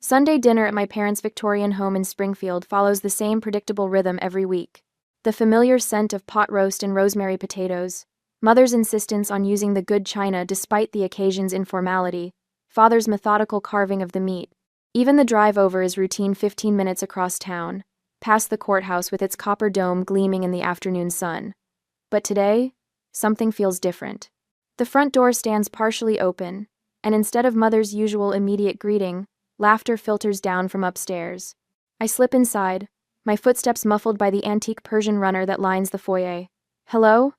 Sunday dinner at my parents' Victorian home in Springfield follows the same predictable rhythm every week. The familiar scent of pot roast and rosemary potatoes, mother's insistence on using the good china despite the occasion's informality, father's methodical carving of the meat. Even the drive over is routine 15 minutes across town, past the courthouse with its copper dome gleaming in the afternoon sun. But today, something feels different. The front door stands partially open, and instead of mother's usual immediate greeting, laughter filters down from upstairs. I slip inside, my footsteps muffled by the antique Persian runner that lines the foyer. "Hello?"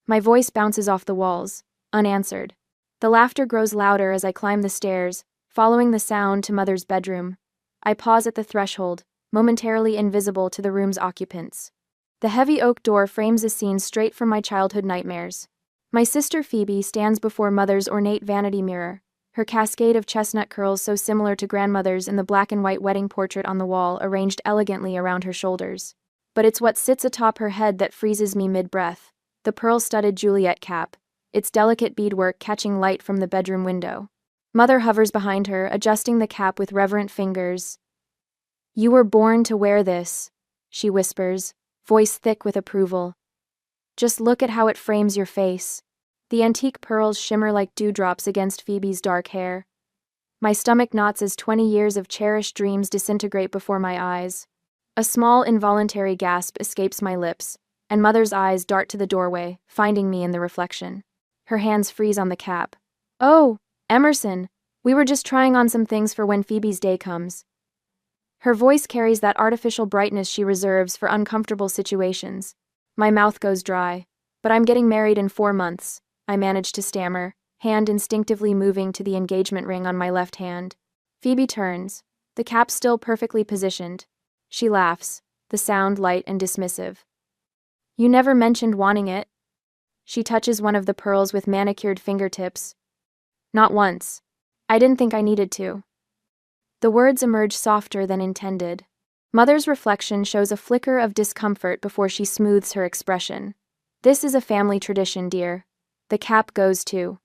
My voice bounces off the walls, unanswered. The laughter grows louder as I climb the stairs, following the sound to mother's bedroom. I pause at the threshold, momentarily invisible to the room's occupants. The heavy oak door frames a scene straight from my childhood nightmares. My sister Phoebe stands before mother's ornate vanity mirror, her cascade of chestnut curls so similar to grandmother's in the black and white wedding portrait on the wall arranged elegantly around her shoulders. But it's what sits atop her head that freezes me mid-breath, the pearl-studded Juliet cap, its delicate beadwork catching light from the bedroom window. Mother hovers behind her, adjusting the cap with reverent fingers. "You were born to wear this," she whispers, voice thick with approval. "Just look at how it frames your face." The antique pearls shimmer like dewdrops against Phoebe's dark hair. My stomach knots as 20 years of cherished dreams disintegrate before my eyes. A small, involuntary gasp escapes my lips, and mother's eyes dart to the doorway, finding me in the reflection. Her hands freeze on the cap. "Oh, Emerson, we were just trying on some things for when Phoebe's day comes." Her voice carries that artificial brightness she reserves for uncomfortable situations. My mouth goes dry. "But I'm getting married in 4 months," I manage to stammer, hand instinctively moving to the engagement ring on my left hand. Phoebe turns, the cap still perfectly positioned. She laughs, the sound light and dismissive. "You never mentioned wanting it." She touches one of the pearls with manicured fingertips. "Not once. I didn't think I needed to." The words emerge softer than intended. Mother's reflection shows a flicker of discomfort before she smooths her expression. "This is a family tradition, dear. The cap goes to."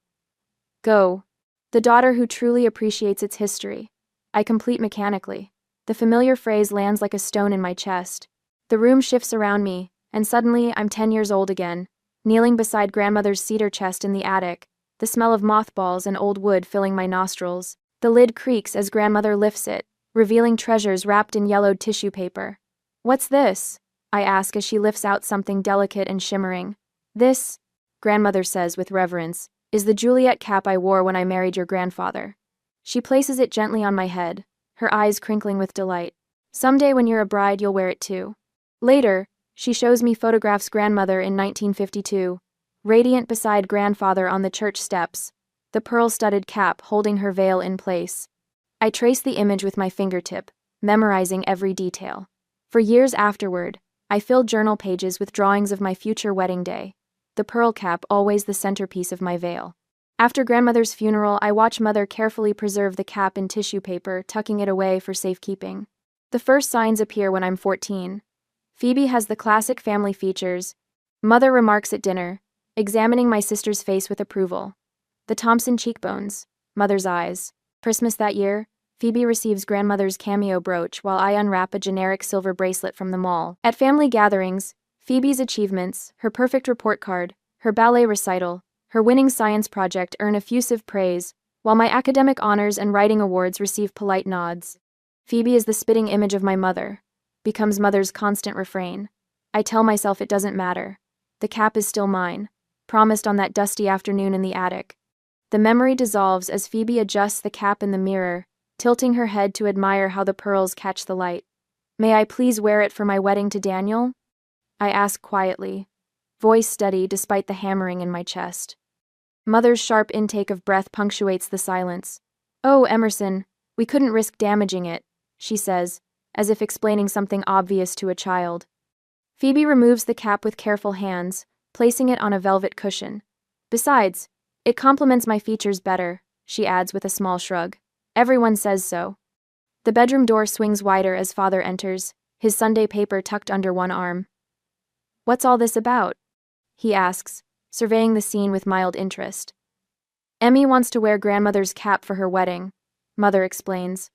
Go. The daughter who truly appreciates its history. I complete mechanically. The familiar phrase lands like a stone in my chest. The room shifts around me, and suddenly I'm 10 years old again, kneeling beside grandmother's cedar chest in the attic, the smell of mothballs and old wood filling my nostrils. The lid creaks as grandmother lifts it, revealing treasures wrapped in yellowed tissue paper. "What's this?" I ask as she lifts out something delicate and shimmering. "This," grandmother says with reverence, "is the Juliet cap I wore when I married your grandfather." She places it gently on my head, her eyes crinkling with delight. "Someday when you're a bride, you'll wear it too." Later, she shows me photographs grandmother in 1952, radiant beside grandfather on the church steps, the pearl-studded cap holding her veil in place. I trace the image with my fingertip, memorizing every detail. For years afterward, I filled journal pages with drawings of my future wedding day, the pearl cap always the centerpiece of my veil. After grandmother's funeral, I watch mother carefully preserve the cap in tissue paper, tucking it away for safekeeping. The first signs appear when I'm 14. Phoebe has the classic family features. Mother remarks at dinner, examining my sister's face with approval. The Thompson cheekbones, mother's eyes. Christmas that year, Phoebe receives grandmother's cameo brooch while I unwrap a generic silver bracelet from the mall. At family gatherings, Phoebe's achievements, her perfect report card, her ballet recital, her winning science project earn effusive praise, while my academic honors and writing awards receive polite nods. Phoebe is the spitting image of my mother, becomes mother's constant refrain. I tell myself it doesn't matter. The cap is still mine, promised on that dusty afternoon in the attic. The memory dissolves as Phoebe adjusts the cap in the mirror, tilting her head to admire how the pearls catch the light. "May I please wear it for my wedding to Daniel?" I ask quietly, voice steady despite the hammering in my chest. Mother's sharp intake of breath punctuates the silence. "Oh, Emerson, we couldn't risk damaging it," she says, as if explaining something obvious to a child. Phoebe removes the cap with careful hands, placing it on a velvet cushion. "Besides, it complements my features better," she adds with a small shrug. "Everyone says so." The bedroom door swings wider as father enters, his Sunday paper tucked under one arm. "What's all this about?" he asks, surveying the scene with mild interest. "Emmy wants to wear grandmother's cap for her wedding," mother explains.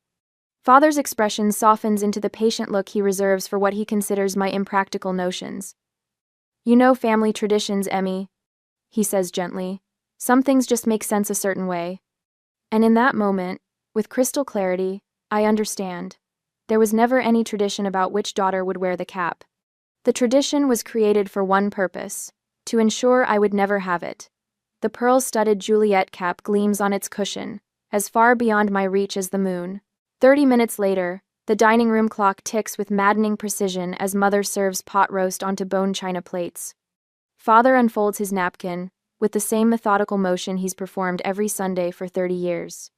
Father's expression softens into the patient look he reserves for what he considers my impractical notions. You know family traditions, Emmy, he says gently. Some things just make sense a certain way. And in that moment, with crystal clarity, I understand. There was never any tradition about which daughter would wear the cap. The tradition was created for one purpose: to ensure I would never have it. The pearl-studded Juliet cap gleams on its cushion, as far beyond my reach as the moon. 30 minutes later, the dining room clock ticks with maddening precision as Mother serves pot roast onto bone china plates. Father unfolds his napkin, with the same methodical motion he's performed every Sunday for 30 years.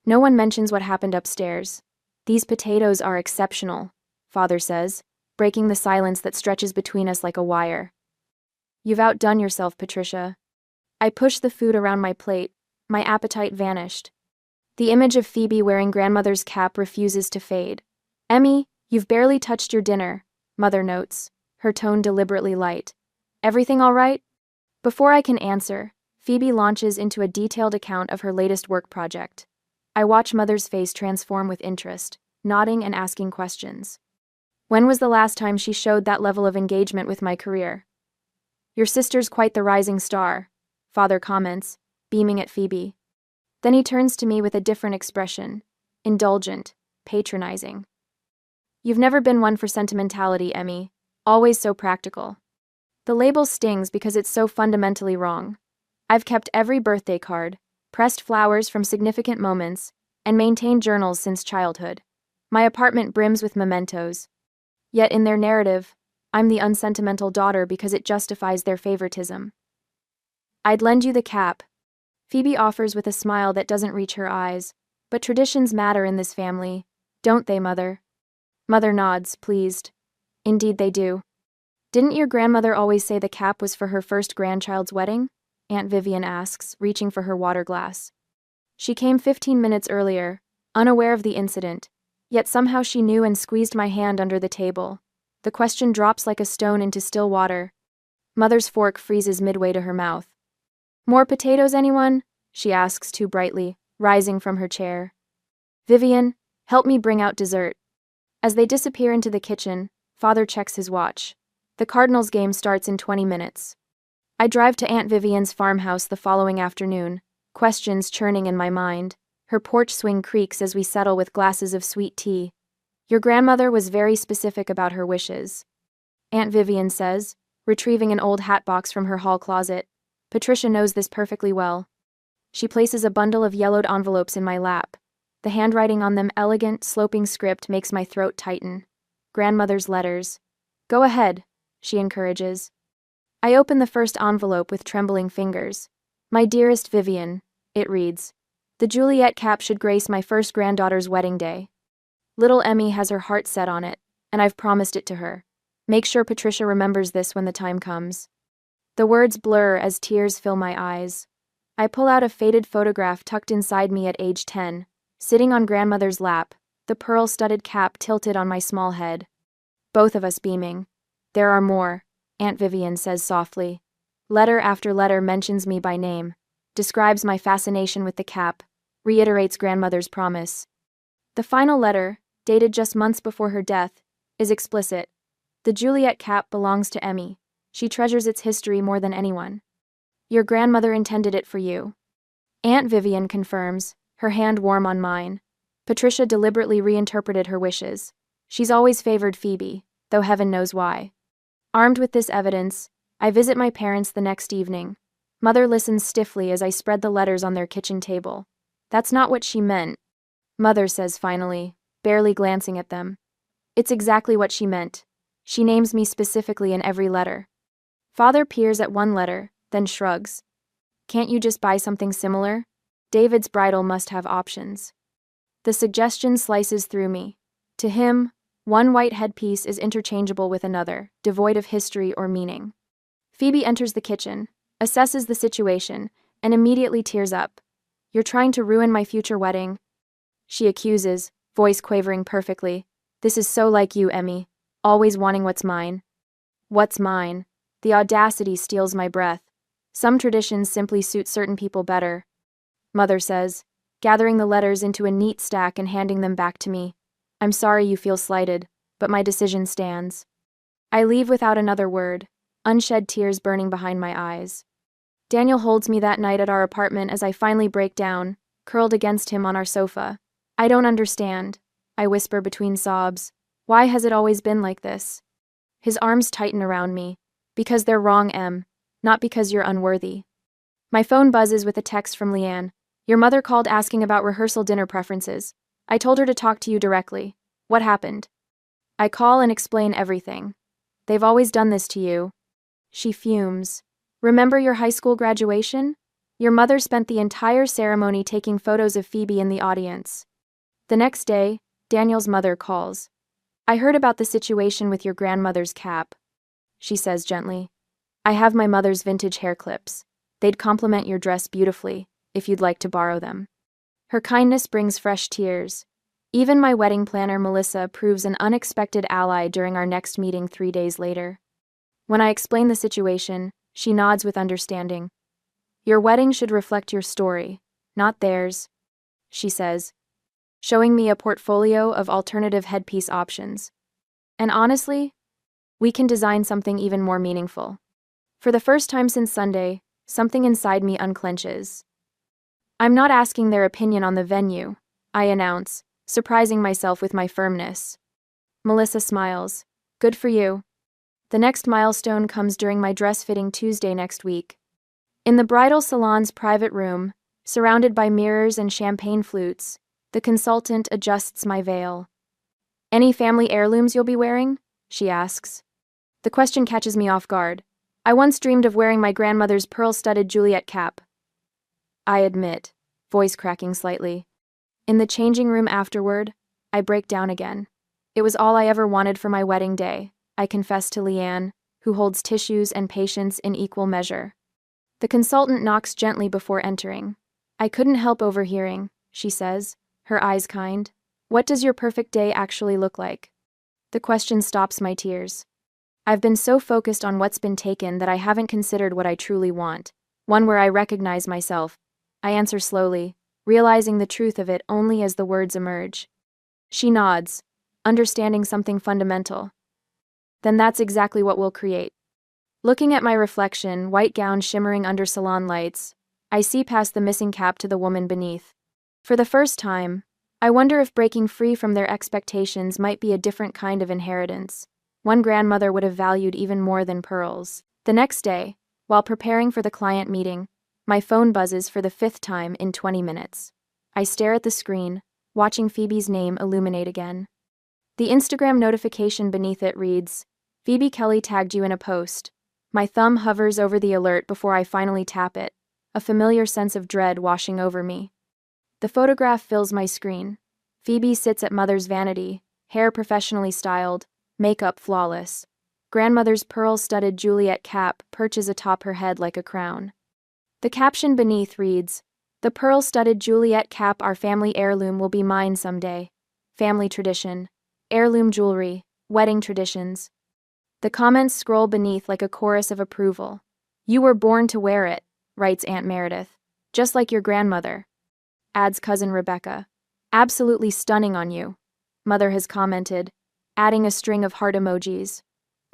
No one mentions what happened upstairs. These potatoes are exceptional, Father says, breaking the silence that stretches between us like a wire. You've outdone yourself, Patricia. I pushed the food around my plate. My appetite vanished. The image of Phoebe wearing grandmother's cap refuses to fade. Emmy, you've barely touched your dinner, Mother notes, her tone deliberately light. Everything all right? Before I can answer, Phoebe launches into a detailed account of her latest work project. I watch Mother's face transform with interest, nodding and asking questions. When was the last time she showed that level of engagement with my career? Your sister's quite the rising star, Father comments, beaming at Phoebe. Then he turns to me with a different expression, indulgent, patronizing. You've never been one for sentimentality, Emmy, always so practical. The label stings because it's so fundamentally wrong. I've kept every birthday card, pressed flowers from significant moments, and maintained journals since childhood. My apartment brims with mementos. Yet in their narrative, I'm the unsentimental daughter because it justifies their favoritism. I'd lend you the cap, Phoebe offers with a smile that doesn't reach her eyes, but traditions matter in this family, don't they, Mother? Mother nods, pleased. Indeed they do. Didn't your grandmother always say the cap was for her first grandchild's wedding? Aunt Vivian asks, reaching for her water glass. She came 15 minutes earlier, unaware of the incident, yet somehow she knew and squeezed my hand under the table. The question drops like a stone into still water. Mother's fork freezes midway to her mouth. More potatoes, anyone? She asks too brightly, rising from her chair. Vivian, help me bring out dessert. As they disappear into the kitchen, Father checks his watch. The Cardinals game starts in 20 minutes. I drive to Aunt Vivian's farmhouse the following afternoon, questions churning in my mind. Her porch swing creaks as we settle with glasses of sweet tea. Your grandmother was very specific about her wishes, Aunt Vivian says, retrieving an old hat box from her hall closet. Patricia knows this perfectly well. She places a bundle of yellowed envelopes in my lap. The handwriting on them, elegant, sloping script, makes my throat tighten. Grandmother's letters. Go ahead, she encourages. I open the first envelope with trembling fingers. My dearest Vivian, it reads. The Juliet cap should grace my first granddaughter's wedding day. Little Emmy has her heart set on it, and I've promised it to her. Make sure Patricia remembers this when the time comes. The words blur as tears fill my eyes. I pull out a faded photograph tucked inside me at age 10, sitting on grandmother's lap, the pearl-studded cap tilted on my small head. Both of us beaming. There are more, Aunt Vivian says softly. Letter after letter mentions me by name, describes my fascination with the cap, reiterates grandmother's promise. The final letter, dated just months before her death, is explicit. The Juliet cap belongs to Emmy. She treasures its history more than anyone. Your grandmother intended it for you. Aunt Vivian confirms, her hand warm on mine. Patricia deliberately reinterpreted her wishes. She's always favored Phoebe, though heaven knows why. Armed with this evidence, I visit my parents the next evening. Mother listens stiffly as I spread the letters on their kitchen table. That's not what she meant, Mother says finally, barely glancing at them. It's exactly what she meant. She names me specifically in every letter. Father peers at one letter, then shrugs. Can't you just buy something similar? David's bridal must have options. The suggestion slices through me. To him, one white headpiece is interchangeable with another, devoid of history or meaning. Phoebe enters the kitchen, assesses the situation, and immediately tears up. You're trying to ruin my future wedding, she accuses, voice quavering perfectly. This is so like you, Emmy, always wanting what's mine. What's mine? The audacity steals my breath. Some traditions simply suit certain people better, Mother says, gathering the letters into a neat stack and handing them back to me. I'm sorry you feel slighted, but my decision stands. I leave without another word, unshed tears burning behind my eyes. Daniel holds me that night at our apartment as I finally break down, curled against him on our sofa. I don't understand, I whisper between sobs. Why has it always been like this? His arms tighten around me. Because they're wrong, Em. Not because you're unworthy. My phone buzzes with a text from Leanne. Your mother called asking about rehearsal dinner preferences. I told her to talk to you directly. What happened? I call and explain everything. They've always done this to you. She fumes. Remember your high school graduation? Your mother spent the entire ceremony taking photos of Phoebe in the audience. The next day, Daniel's mother calls. I heard about the situation with your grandmother's cap, she says gently. I have my mother's vintage hair clips. They'd complement your dress beautifully, if you'd like to borrow them. Her kindness brings fresh tears. Even my wedding planner, Melissa, proves an unexpected ally during our next meeting 3 days later. When I explain the situation, she nods with understanding. Your wedding should reflect your story, not theirs, she says, showing me a portfolio of alternative headpiece options. And honestly, we can design something even more meaningful. For the first time since Sunday, something inside me unclenches. I'm not asking their opinion on the venue, I announce, surprising myself with my firmness. Melissa smiles. Good for you. The next milestone comes during my dress fitting Tuesday next week. In the bridal salon's private room, surrounded by mirrors and champagne flutes, the consultant adjusts my veil. Any family heirlooms you'll be wearing? She asks. The question catches me off guard. I once dreamed of wearing my grandmother's pearl-studded Juliet cap. I admit, voice cracking slightly. In the changing room afterward, I break down again. It was all I ever wanted for my wedding day, I confess to Leanne, who holds tissues and patience in equal measure. The consultant knocks gently before entering. I couldn't help overhearing, she says, her eyes kind. What does your perfect day actually look like? The question stops my tears. I've been so focused on what's been taken that I haven't considered what I truly want, one where I recognize myself. I answer slowly, realizing the truth of it only as the words emerge. She nods, understanding something fundamental. Then that's exactly what we'll create. Looking at my reflection, white gown shimmering under salon lights, I see past the missing cap to the woman beneath. For the first time, I wonder if breaking free from their expectations might be a different kind of inheritance. One grandmother would have valued even more than pearls. The next day, while preparing for the client meeting, my phone buzzes for the 5th time in 20 minutes. I stare at the screen, watching Phoebe's name illuminate again. The Instagram notification beneath it reads, Phoebe Kelly tagged you in a post. My thumb hovers over the alert before I finally tap it, a familiar sense of dread washing over me. The photograph fills my screen. Phoebe sits at mother's vanity, hair professionally styled, makeup flawless. Grandmother's pearl-studded Juliet cap perches atop her head like a crown. The caption beneath reads, The pearl-studded Juliet cap, our family heirloom, will be mine someday. Family tradition. Heirloom jewelry. Wedding traditions. The comments scroll beneath like a chorus of approval. You were born to wear it, writes Aunt Meredith. Just like your grandmother, adds cousin Rebecca. Absolutely stunning on you, Mother has commented, adding a string of heart emojis.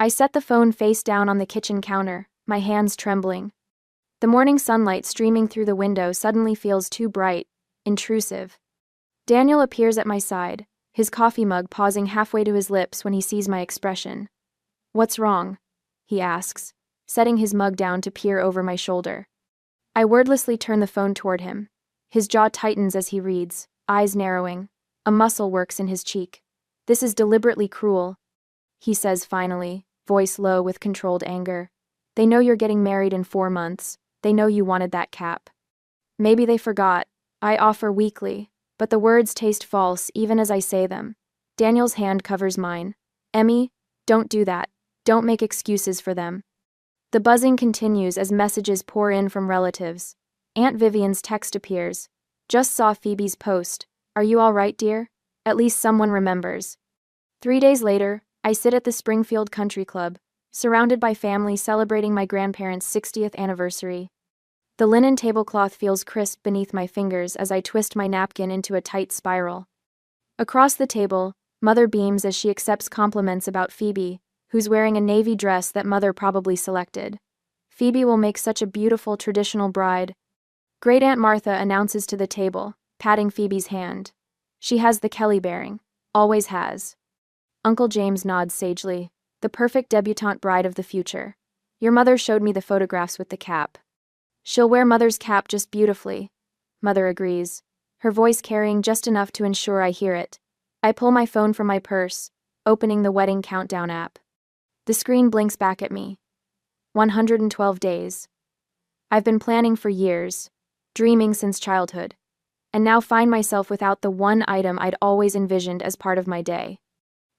I set the phone face down on the kitchen counter, my hands trembling. The morning sunlight streaming through the window suddenly feels too bright, intrusive. Daniel appears at my side, his coffee mug pausing halfway to his lips when he sees my expression. What's wrong? He asks, setting his mug down to peer over my shoulder. I wordlessly turn the phone toward him. His jaw tightens as he reads, eyes narrowing. A muscle works in his cheek. This is deliberately cruel, he says finally, voice low with controlled anger. They know you're getting married in 4 months. They know you wanted that cap. Maybe they forgot, I offer weakly, but the words taste false even as I say them. Daniel's hand covers mine. Emmy, don't do that. Don't make excuses for them. The buzzing continues as messages pour in from relatives. Aunt Vivian's text appears. Just saw Phoebe's post. Are you all right, dear? At least someone remembers. 3 days later, I sit at the Springfield Country Club, surrounded by family celebrating my grandparents' 60th anniversary. The linen tablecloth feels crisp beneath my fingers as I twist my napkin into a tight spiral. Across the table, Mother beams as she accepts compliments about Phoebe, who's wearing a navy dress that Mother probably selected. Phoebe will make such a beautiful traditional bride. Great Aunt Martha announces to the table, patting Phoebe's hand. She has the Kelly bearing. Always has. Uncle James nods sagely. The perfect debutante bride of the future. Your mother showed me the photographs with the cap. She'll wear Mother's cap just beautifully. Mother agrees, her voice carrying just enough to ensure I hear it. I pull my phone from my purse, opening the wedding countdown app. The screen blinks back at me. 112 days. I've been planning for years, dreaming since childhood, and now find myself without the one item I'd always envisioned as part of my day.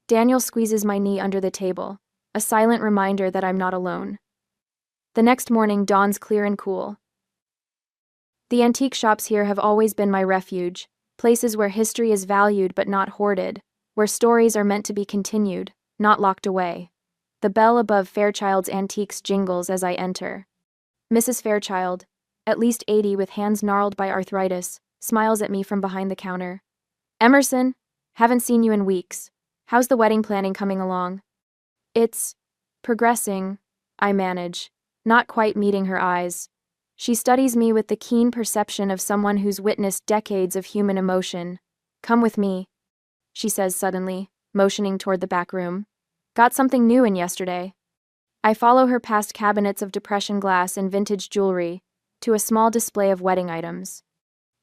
Daniel squeezes my knee under the table, a silent reminder that I'm not alone. The next morning dawns clear and cool. The antique shops here have always been my refuge, places where history is valued but not hoarded, where stories are meant to be continued, not locked away. The bell above Fairchild's Antiques jingles as I enter. Mrs. Fairchild, at least 80 with hands gnarled by arthritis, smiles at me from behind the counter. Emerson, haven't seen you in weeks. How's the wedding planning coming along? It's progressing, I manage, not quite meeting her eyes. She studies me with the keen perception of someone who's witnessed decades of human emotion. Come with me, she says suddenly, motioning toward the back room. Got something new in yesterday. I follow her past cabinets of depression glass and vintage jewelry, to a small display of wedding items.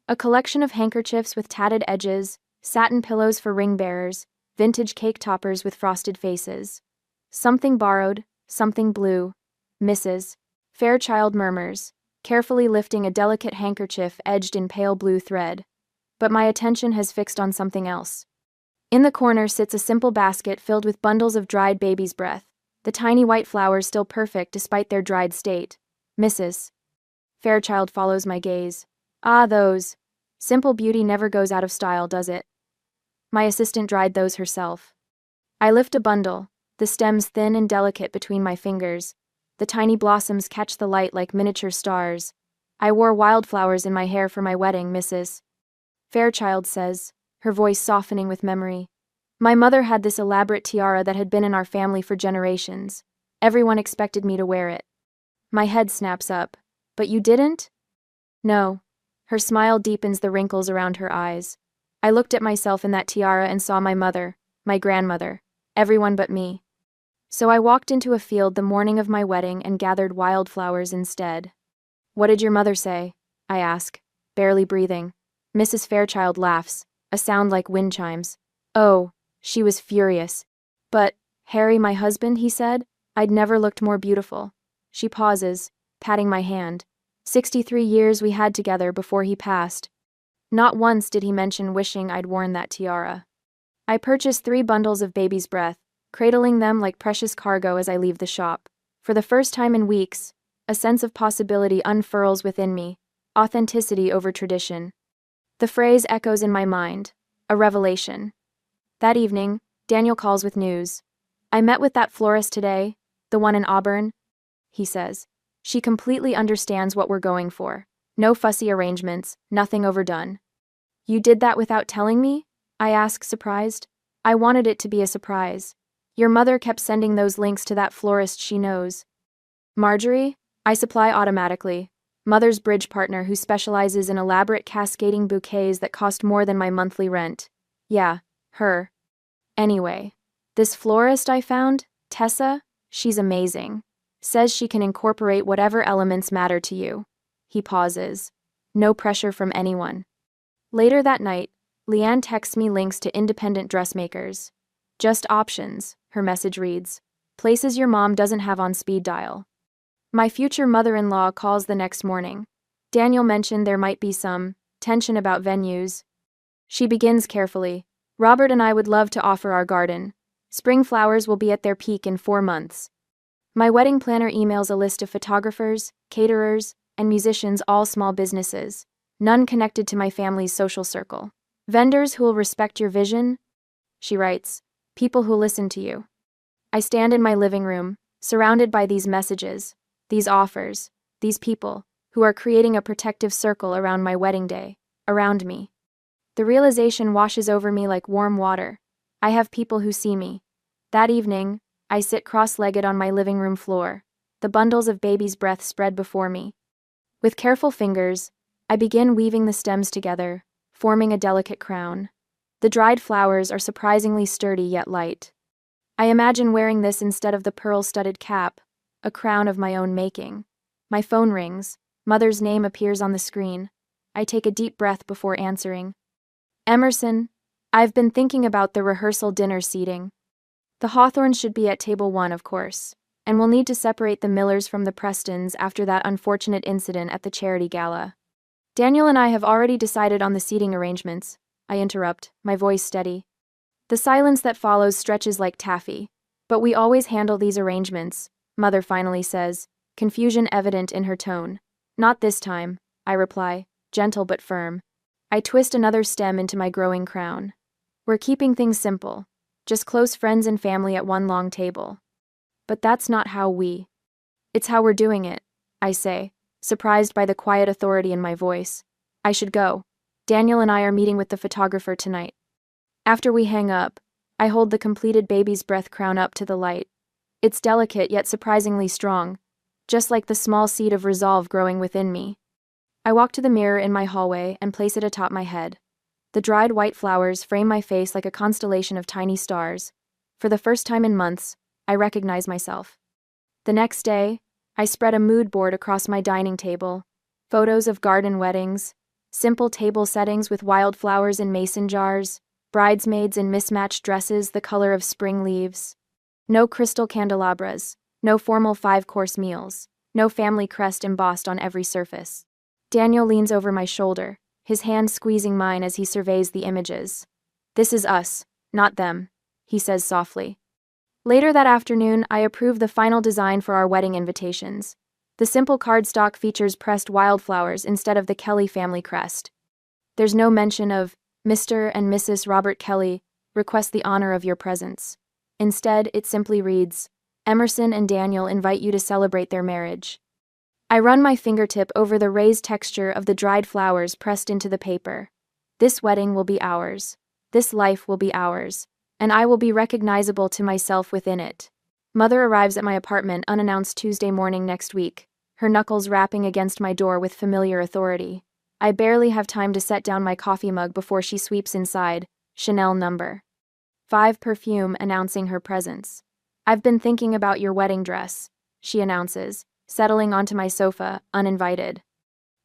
A collection of handkerchiefs with tatted edges, satin pillows for ring bearers, vintage cake toppers with frosted faces. Something borrowed, something blue. Mrs. Fairchild murmurs, carefully lifting a delicate handkerchief edged in pale blue thread. But my attention has fixed on something else. In the corner sits a simple basket filled with bundles of dried baby's breath, the tiny white flowers still perfect despite their dried state. Mrs. Fairchild follows my gaze. Ah, those. Simple beauty never goes out of style, does it? My assistant dried those herself. I lift a bundle, the stems thin and delicate between my fingers. The tiny blossoms catch the light like miniature stars. I wore wildflowers in my hair for my wedding, Mrs. Fairchild says, her voice softening with memory. My mother had this elaborate tiara that had been in our family for generations. Everyone expected me to wear it. My head snaps up. But you didn't? No. Her smile deepens the wrinkles around her eyes. I looked at myself in that tiara and saw my mother, my grandmother, everyone but me. So I walked into a field the morning of my wedding and gathered wildflowers instead. What did your mother say? I ask, barely breathing. Mrs. Fairchild laughs, a sound like wind chimes. Oh, she was furious. But, Harry, my husband, he said, I'd never looked more beautiful. She pauses, patting my hand. 63 years we had together before he passed. Not once did he mention wishing I'd worn that tiara. I purchased 3 bundles of baby's breath, cradling them like precious cargo as I leave the shop. For the first time in weeks, a sense of possibility unfurls within me, authenticity over tradition. The phrase echoes in my mind, a revelation. That evening, Daniel calls with news. I met with that florist today, the one in Auburn, he says. She completely understands what we're going for. No fussy arrangements, nothing overdone. You did that without telling me? I ask, surprised. I wanted it to be a surprise. Your mother kept sending those links to that florist she knows. Marjorie? I supply automatically. Mother's bridge partner who specializes in elaborate cascading bouquets that cost more than my monthly rent. Yeah, her. Anyway, this florist I found, Tessa, she's amazing. Says she can incorporate whatever elements matter to you. He pauses. No pressure from anyone. Later that night, Leanne texts me links to independent dressmakers. Just options, her message reads. Places your mom doesn't have on speed dial. My future mother-in-law calls the next morning. Daniel mentioned there might be some tension about venues. She begins carefully. Robert and I would love to offer our garden. Spring flowers will be at their peak in 4 months. My wedding planner emails a list of photographers, caterers, and musicians, all small businesses, none connected to my family's social circle. Vendors who will respect your vision, she writes, people who listen to you. I stand in my living room, surrounded by these messages, these offers, these people, who are creating a protective circle around my wedding day, around me. The realization washes over me like warm water. I have people who see me. That evening, I sit cross-legged on my living room floor, the bundles of baby's breath spread before me. With careful fingers, I begin weaving the stems together, forming a delicate crown. The dried flowers are surprisingly sturdy yet light. I imagine wearing this instead of the pearl-studded cap, a crown of my own making. My phone rings. Mother's name appears on the screen. I take a deep breath before answering. Emerson, I've been thinking about the rehearsal dinner seating. The Hawthorns should be at table 1, of course, and we'll need to separate the Millers from the Prestons after that unfortunate incident at the charity gala. Daniel and I have already decided on the seating arrangements, I interrupt, my voice steady. The silence that follows stretches like taffy. But we always handle these arrangements, Mother finally says, confusion evident in her tone. Not this time, I reply, gentle but firm. I twist another stem into my growing crown. We're keeping things simple, just close friends and family at one long table. But that's not it's how we're doing it, I say, surprised by the quiet authority in my voice. I should go. Daniel and I are meeting with the photographer tonight. After we hang up, I hold the completed baby's breath crown up to the light. It's delicate yet surprisingly strong, just like the small seed of resolve growing within me. I walk to the mirror in my hallway and place it atop my head. The dried white flowers frame my face like a constellation of tiny stars. For the first time in months, I recognize myself. The next day, I spread a mood board across my dining table. Photos of garden weddings, simple table settings with wildflowers in mason jars, bridesmaids in mismatched dresses the color of spring leaves. No crystal candelabras, no formal 5-course meals, no family crest embossed on every surface. Daniel leans over my shoulder, his hand squeezing mine as he surveys the images. This is us, not them, he says softly. Later that afternoon, I approve the final design for our wedding invitations. The simple cardstock features pressed wildflowers instead of the Kelly family crest. There's no mention of Mr. and Mrs. Robert Kelly request the honor of your presence. Instead, it simply reads, Emerson and Daniel invite you to celebrate their marriage. I run my fingertip over the raised texture of the dried flowers pressed into the paper. This wedding will be ours. This life will be ours. And I will be recognizable to myself within it. Mother arrives at my apartment unannounced Tuesday morning next week, her knuckles rapping against my door with familiar authority. I barely have time to set down my coffee mug before she sweeps inside, Chanel No. 5 perfume announcing her presence. I've been thinking about your wedding dress, she announces, settling onto my sofa, uninvited.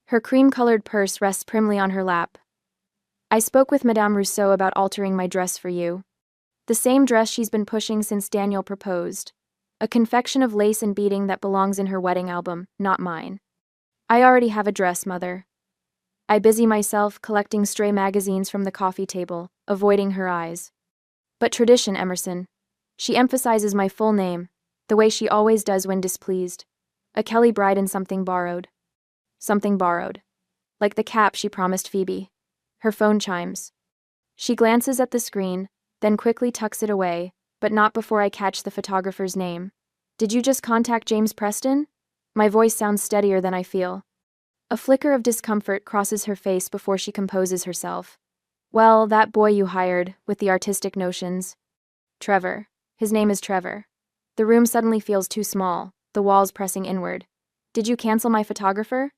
Her cream-colored purse rests primly on her lap. I spoke with Madame Rousseau about altering my dress for you. The same dress she's been pushing since Daniel proposed. A confection of lace and beading that belongs in her wedding album, not mine. I already have a dress, Mother. I busy myself collecting stray magazines from the coffee table, avoiding her eyes. But tradition, Emerson. She emphasizes my full name, the way she always does when displeased. A Kelly bride in something borrowed. Something borrowed. Like the cap she promised Phoebe. Her phone chimes. She glances at the screen, then quickly tucks it away, but not before I catch the photographer's name. Did you just contact James Preston? My voice sounds steadier than I feel. A flicker of discomfort crosses her face before she composes herself. Well, that boy you hired, with the artistic notions. Trevor. His name is Trevor. The room suddenly feels too small, the walls pressing inward. Did you cancel my photographer?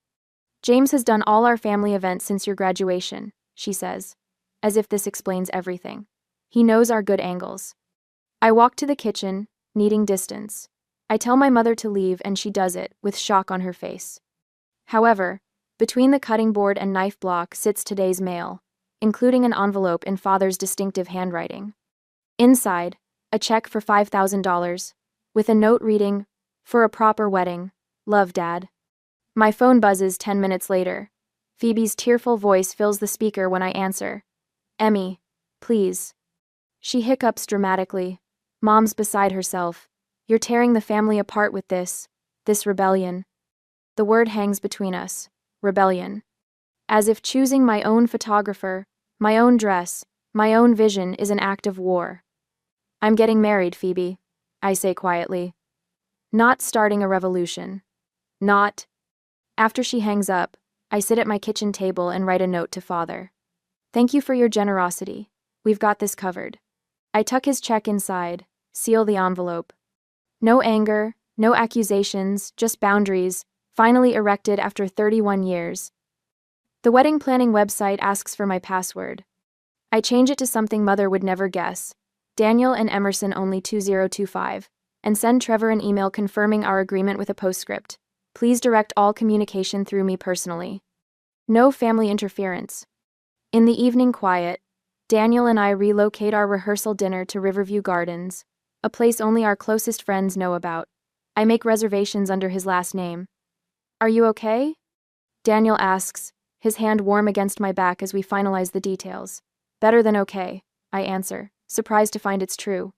James has done all our family events since your graduation, she says, as if this explains everything. He knows our good angles. I walk to the kitchen, needing distance. I tell my mother to leave and she does it, with shock on her face. However, between the cutting board and knife block sits today's mail, including an envelope in Father's distinctive handwriting. Inside, a check for $5,000, with a note reading, "For a proper wedding. Love, Dad." My phone buzzes 10 minutes later. Phoebe's tearful voice fills the speaker when I answer. "Emmy, please." She hiccups dramatically. Mom's beside herself. "You're tearing the family apart with this rebellion." The word hangs between us. Rebellion. As if choosing my own photographer, my own dress, my own vision is an act of war. "I'm getting married, Phoebe," I say quietly. Not starting a revolution. Not. After she hangs up, I sit at my kitchen table and write a note to Father. "Thank you for your generosity. We've got this covered." I I tuck his check inside, seal the envelope. No anger, no accusations, just boundaries, finally erected after 31 years. The wedding planning website asks for my password. I change it to something Mother would never guess, Daniel and Emerson only 2025, and send Trevor an email confirming our agreement with a postscript. Please direct all communication through me personally. No family interference. In the evening quiet, Daniel and I relocate our rehearsal dinner to Riverview Gardens, a place only our closest friends know about. I make reservations under his last name. Are you okay? Daniel asks, his hand warm against my back as we finalize the details. Better than okay, I answer, surprised to find it's true.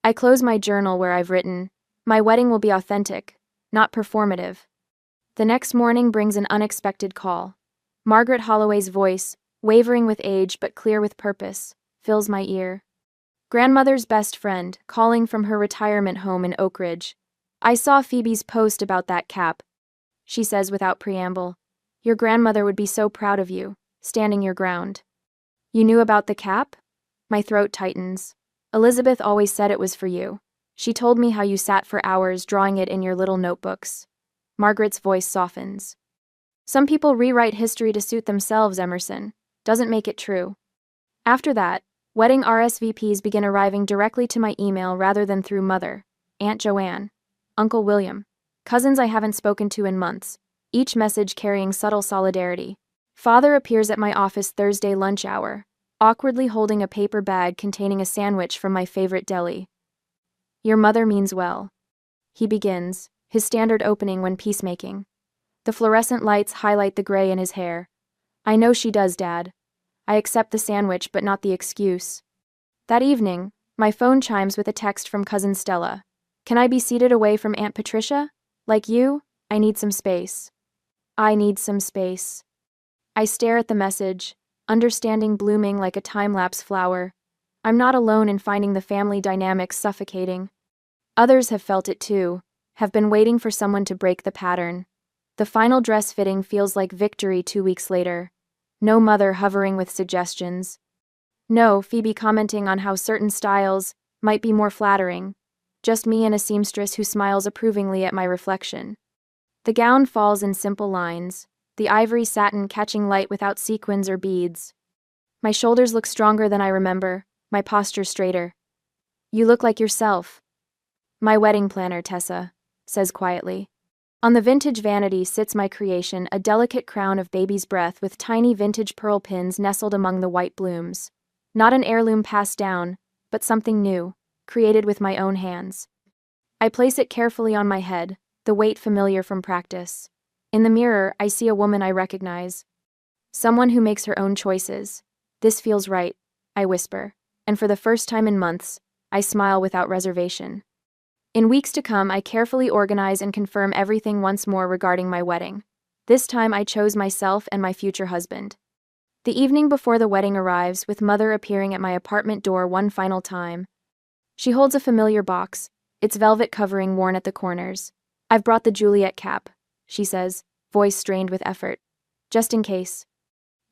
I close my journal where I've written, my wedding will be authentic, not performative. The next morning brings an unexpected call. Margaret Holloway's voice, wavering with age but clear with purpose, fills my ear. Grandmother's best friend, calling from her retirement home in Oak Ridge. I saw Phoebe's post about that cap. She says without preamble, your grandmother would be so proud of you, standing your ground. You knew about the cap? My throat tightens. Elizabeth always said it was for you. She told me how you sat for hours drawing it in your little notebooks. Margaret's voice softens. Some people rewrite history to suit themselves, Emerson. Doesn't make it true. After that, wedding RSVPs begin arriving directly to my email rather than through Mother, Aunt Joanne, Uncle William, cousins I haven't spoken to in months, each message carrying subtle solidarity. Father appears at my office Thursday lunch hour, awkwardly holding a paper bag containing a sandwich from my favorite deli. Your mother means well. He begins, his standard opening when peacemaking. The fluorescent lights highlight the gray in his hair. I know she does, Dad. I accept the sandwich but not the excuse. That evening, my phone chimes with a text from cousin Stella. Can I be seated away from Aunt Patricia? Like you, I need some space. I need some space. I stare at the message, understanding blooming like a time-lapse flower. I'm not alone in finding the family dynamics suffocating. Others have felt it too, have been waiting for someone to break the pattern. The final dress fitting feels like victory 2 weeks later. No mother hovering with suggestions. No Phoebe commenting on how certain styles might be more flattering. Just me and a seamstress who smiles approvingly at my reflection. The gown falls in simple lines, the ivory satin catching light without sequins or beads. My shoulders look stronger than I remember, my posture straighter. You look like yourself. My wedding planner, Tessa, says quietly. On the vintage vanity sits my creation, a delicate crown of baby's breath with tiny vintage pearl pins nestled among the white blooms. Not an heirloom passed down, but something new, created with my own hands. I place it carefully on my head, the weight familiar from practice. In the mirror, I see a woman I recognize. Someone who makes her own choices. This feels right, I whisper, and for the first time in months, I smile without reservation. In weeks to come, I carefully organize and confirm everything once more regarding my wedding. This time I chose myself and my future husband. The evening before the wedding arrives, with Mother appearing at my apartment door one final time. She holds a familiar box, its velvet covering worn at the corners. I've brought the Juliet cap, she says, voice strained with effort. Just in case.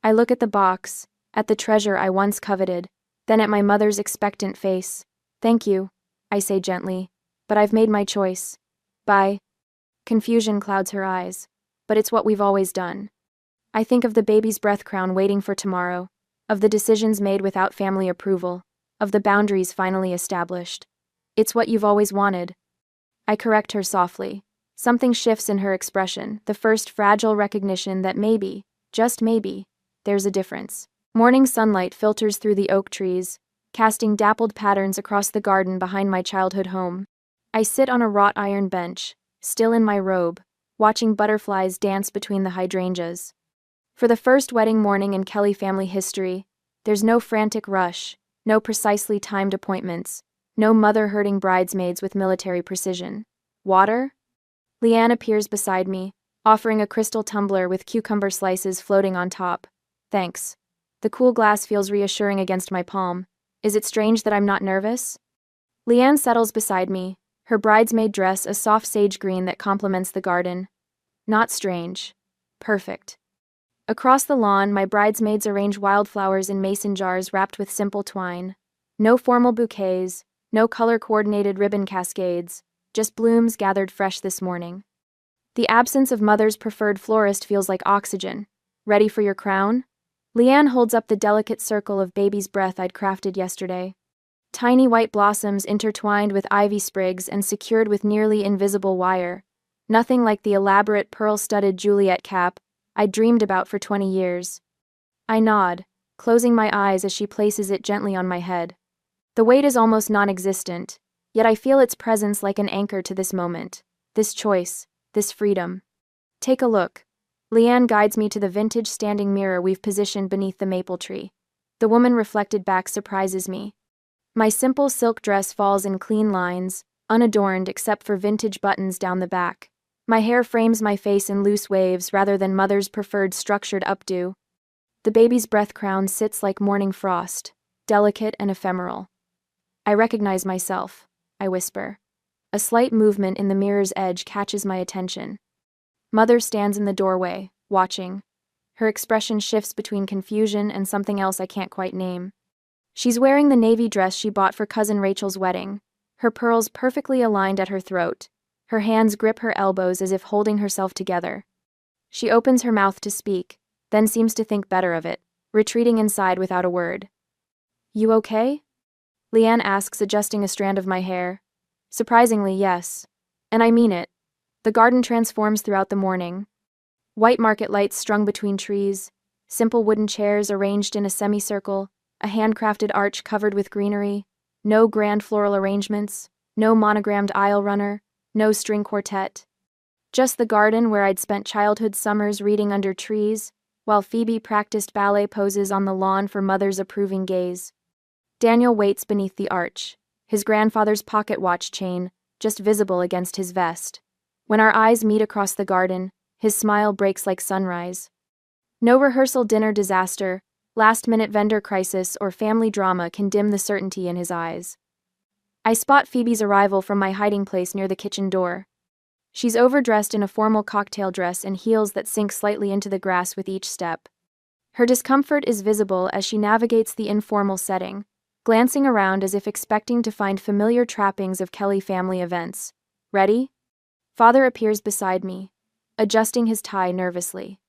I look at the box, at the treasure I once coveted, then at my mother's expectant face. Thank you, I say gently, but I've made my choice. Bye. Confusion clouds her eyes, but it's what we've always done. I think of the baby's breath crown waiting for tomorrow, of the decisions made without family approval, of the boundaries finally established. It's what you've always wanted. I correct her softly. Something shifts in her expression, the first fragile recognition that maybe, just maybe, there's a difference. Morning sunlight filters through the oak trees, casting dappled patterns across the garden behind my childhood home. I sit on a wrought iron bench, still in my robe, watching butterflies dance between the hydrangeas. For the first wedding morning in Kelly family history, there's no frantic rush, no precisely timed appointments, no mother herding bridesmaids with military precision. Water? Leanne appears beside me, offering a crystal tumbler with cucumber slices floating on top. Thanks. The cool glass feels reassuring against my palm. Is it strange that I'm not nervous? Leanne settles beside me, her bridesmaid dress a soft sage green that complements the garden. Not strange. Perfect. Across the lawn, my bridesmaids arrange wildflowers in mason jars wrapped with simple twine. No formal bouquets, no color-coordinated ribbon cascades, just blooms gathered fresh this morning. The absence of Mother's preferred florist feels like oxygen. Ready for your crown? Leanne holds up the delicate circle of baby's breath I'd crafted yesterday. Tiny white blossoms intertwined with ivy sprigs and secured with nearly invisible wire. Nothing like the elaborate pearl-studded Juliet cap I'd dreamed about for 20 years. I nod, closing my eyes as she places it gently on my head. The weight is almost non-existent, yet I feel its presence like an anchor to this moment, this choice, this freedom. Take a look. Leanne guides me to the vintage standing mirror we've positioned beneath the maple tree. The woman reflected back surprises me. My simple silk dress falls in clean lines, unadorned except for vintage buttons down the back. My hair frames my face in loose waves rather than Mother's preferred structured updo. The baby's breath crown sits like morning frost, delicate and ephemeral. I recognize myself, I whisper. A slight movement in the mirror's edge catches my attention. Mother stands in the doorway, watching. Her expression shifts between confusion and something else I can't quite name. She's wearing the navy dress she bought for Cousin Rachel's wedding, her pearls perfectly aligned at her throat. Her hands grip her elbows as if holding herself together. She opens her mouth to speak, then seems to think better of it, retreating inside without a word. You okay? Leanne asks, adjusting a strand of my hair. Surprisingly, yes. And I mean it. The garden transforms throughout the morning. White market lights strung between trees, simple wooden chairs arranged in a semicircle, a handcrafted arch covered with greenery, no grand floral arrangements, no monogrammed aisle runner, no string quartet. Just the garden where I'd spent childhood summers reading under trees, while Phoebe practiced ballet poses on the lawn for Mother's approving gaze. Daniel waits beneath the arch, his grandfather's pocket watch chain just visible against his vest. When our eyes meet across the garden, his smile breaks like sunrise. No rehearsal dinner disaster, last-minute vendor crisis, or family drama can dim the certainty in his eyes. I spot Phoebe's arrival from my hiding place near the kitchen door. She's overdressed in a formal cocktail dress and heels that sink slightly into the grass with each step. Her discomfort is visible as she navigates the informal setting, glancing around as if expecting to find familiar trappings of Kelly family events. Ready? Father appears beside me, adjusting his tie nervously.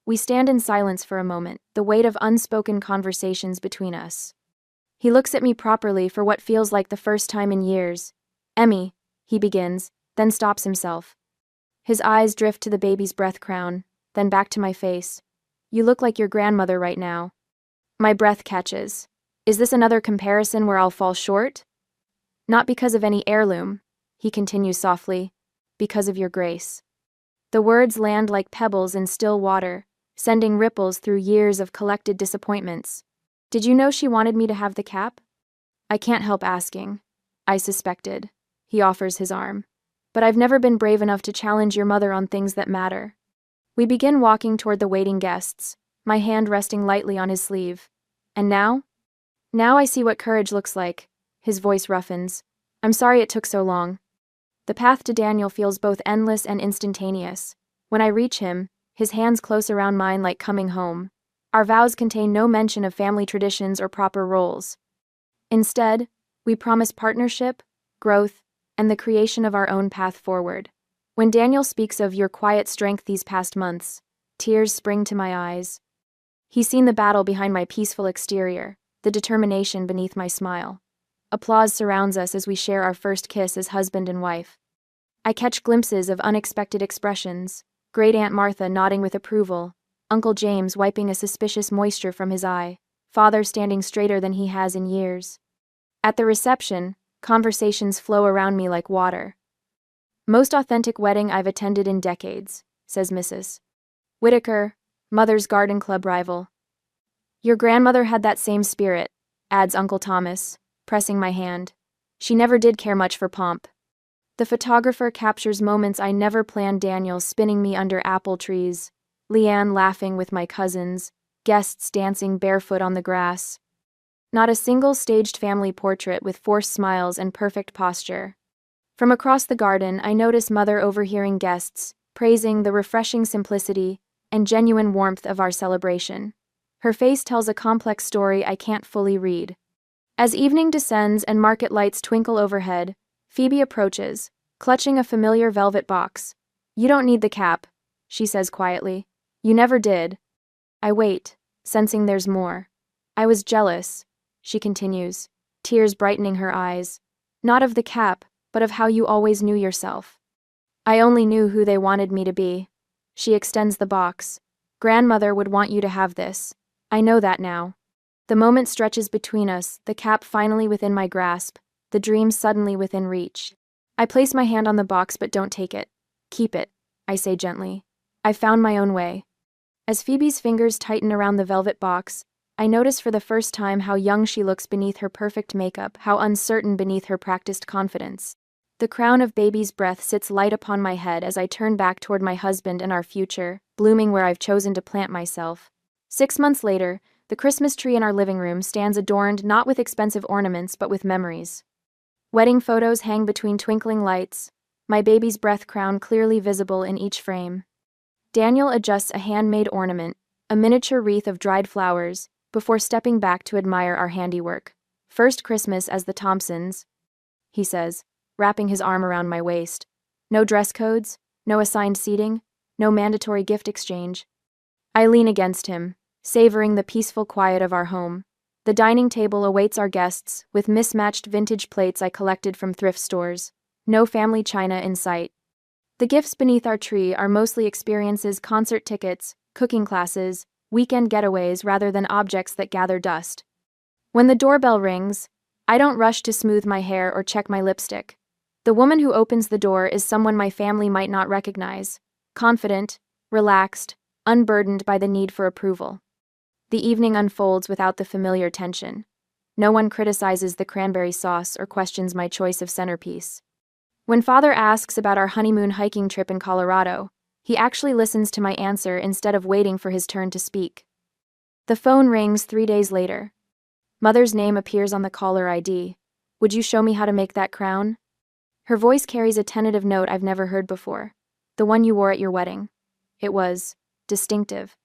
We stand in silence for a moment, the weight of unspoken conversations between us. He looks at me properly for what feels like the first time in years. Emmy, he begins, then stops himself. His eyes drift to the baby's breath crown, then back to my face. You look like your grandmother right now. My breath catches. Is this another comparison where I'll fall short? Not because of any heirloom, he continues softly, because of your grace. The words land like pebbles in still water, sending ripples through years of collected disappointments. Did you know she wanted me to have the cap? I can't help asking. I suspected. He offers his arm. But I've never been brave enough to challenge your mother on things that matter. We begin walking toward the waiting guests, my hand resting lightly on his sleeve. And now? Now I see what courage looks like. His voice roughens. I'm sorry it took so long. The path to Daniel feels both endless and instantaneous. When I reach him, his hands close around mine like coming home. Our vows contain no mention of family traditions or proper roles. Instead, we promise partnership, growth, and the creation of our own path forward. When Daniel speaks of your quiet strength these past months, tears spring to my eyes. He's seen the battle behind my peaceful exterior, the determination beneath my smile. Applause surrounds us as we share our first kiss as husband and wife. I catch glimpses of unexpected expressions, Great Aunt Martha nodding with approval, Uncle James wiping a suspicious moisture from his eye, Father standing straighter than he has in years. At the reception, conversations flow around me like water. Most authentic wedding I've attended in decades, says Mrs. Whitaker, Mother's garden club rival. Your grandmother had that same spirit, adds Uncle Thomas, pressing my hand. She never did care much for pomp. The photographer captures moments I never planned, Daniel spinning me under apple trees, Leanne laughing with my cousins, guests dancing barefoot on the grass. Not a single staged family portrait with forced smiles and perfect posture. From across the garden, I notice Mother overhearing guests, praising the refreshing simplicity and genuine warmth of our celebration. Her face tells a complex story I can't fully read. As evening descends and market lights twinkle overhead, Phoebe approaches, clutching a familiar velvet box. "You don't need the cap," she says quietly. "You never did." I wait, sensing there's more. "I was jealous," she continues, tears brightening her eyes. "Not of the cap, but of how you always knew yourself." "I only knew who they wanted me to be." She extends the box. "Grandmother would want you to have this. I know that now." The moment stretches between us, the cap finally within my grasp, the dream suddenly within reach. I place my hand on the box but don't take it. "Keep it," I say gently. "I've found my own way." As Phoebe's fingers tighten around the velvet box, I notice for the first time how young she looks beneath her perfect makeup, how uncertain beneath her practiced confidence. The crown of baby's breath sits light upon my head as I turn back toward my husband and our future, blooming where I've chosen to plant myself. 6 months later, the Christmas tree in our living room stands adorned not with expensive ornaments but with memories. Wedding photos hang between twinkling lights, my baby's breath crown clearly visible in each frame. Daniel adjusts a handmade ornament, a miniature wreath of dried flowers, before stepping back to admire our handiwork. "First Christmas as the Thompsons," he says, wrapping his arm around my waist. "No dress codes, no assigned seating, no mandatory gift exchange." I lean against him, savoring the peaceful quiet of our home. The dining table awaits our guests, with mismatched vintage plates I collected from thrift stores. No family china in sight. The gifts beneath our tree are mostly experiences, concert tickets, cooking classes, weekend getaways rather than objects that gather dust. When the doorbell rings, I don't rush to smooth my hair or check my lipstick. The woman who opens the door is someone my family might not recognize. Confident, relaxed, unburdened by the need for approval. The evening unfolds without the familiar tension. No one criticizes the cranberry sauce or questions my choice of centerpiece. When Father asks about our honeymoon hiking trip in Colorado, he actually listens to my answer instead of waiting for his turn to speak. The phone rings 3 days later. Mother's name appears on the caller ID. "Would you show me how to make that crown?" Her voice carries a tentative note I've never heard before. "The one you wore at your wedding." It was distinctive.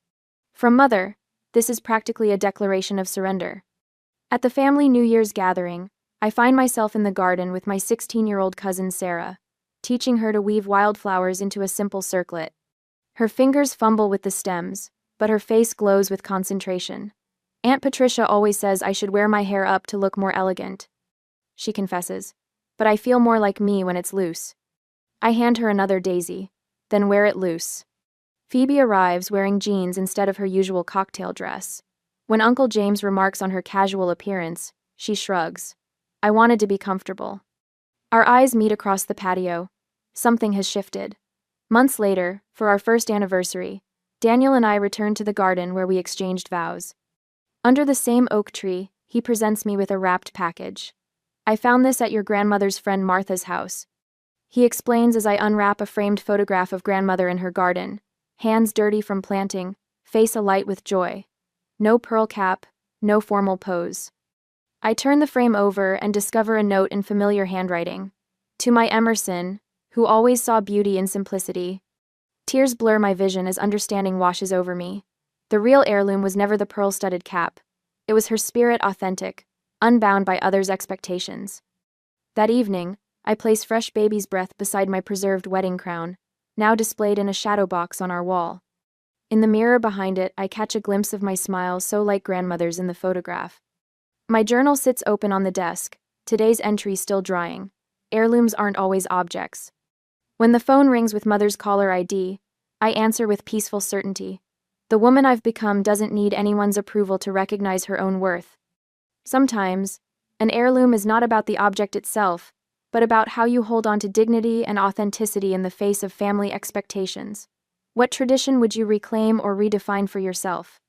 From Mother, this is practically a declaration of surrender. At the family New Year's gathering, I find myself in the garden with my 16-year-old cousin Sarah, teaching her to weave wildflowers into a simple circlet. Her fingers fumble with the stems, but her face glows with concentration. "Aunt Patricia always says I should wear my hair up to look more elegant," she confesses, "but I feel more like me when it's loose." I hand her another daisy. "Then wear it loose." Phoebe arrives wearing jeans instead of her usual cocktail dress. When Uncle James remarks on her casual appearance, she shrugs. I wanted to be comfortable. Our eyes meet across the patio. Something has shifted. Months later, for our first anniversary, Daniel and I return to the garden where we exchanged vows. Under the same oak tree, he presents me with a wrapped package. "I found this at your grandmother's friend Martha's house," he explains as I unwrap a framed photograph of grandmother in her garden, hands dirty from planting, face alight with joy. No pearl cap, no formal pose. I turn the frame over and discover a note in familiar handwriting. "To my Emerson, who always saw beauty in simplicity." Tears blur my vision as understanding washes over me. The real heirloom was never the pearl-studded cap. It was her spirit authentic, unbound by others' expectations. That evening, I place fresh baby's breath beside my preserved wedding crown, now displayed in a shadow box on our wall. In the mirror behind it, I catch a glimpse of my smile so like grandmother's in the photograph. My journal sits open on the desk, today's entry still drying. Heirlooms aren't always objects. When the phone rings with Mother's caller ID, I answer with peaceful certainty. The woman I've become doesn't need anyone's approval to recognize her own worth. Sometimes, an heirloom is not about the object itself, but about how you hold on to dignity and authenticity in the face of family expectations. What tradition would you reclaim or redefine for yourself?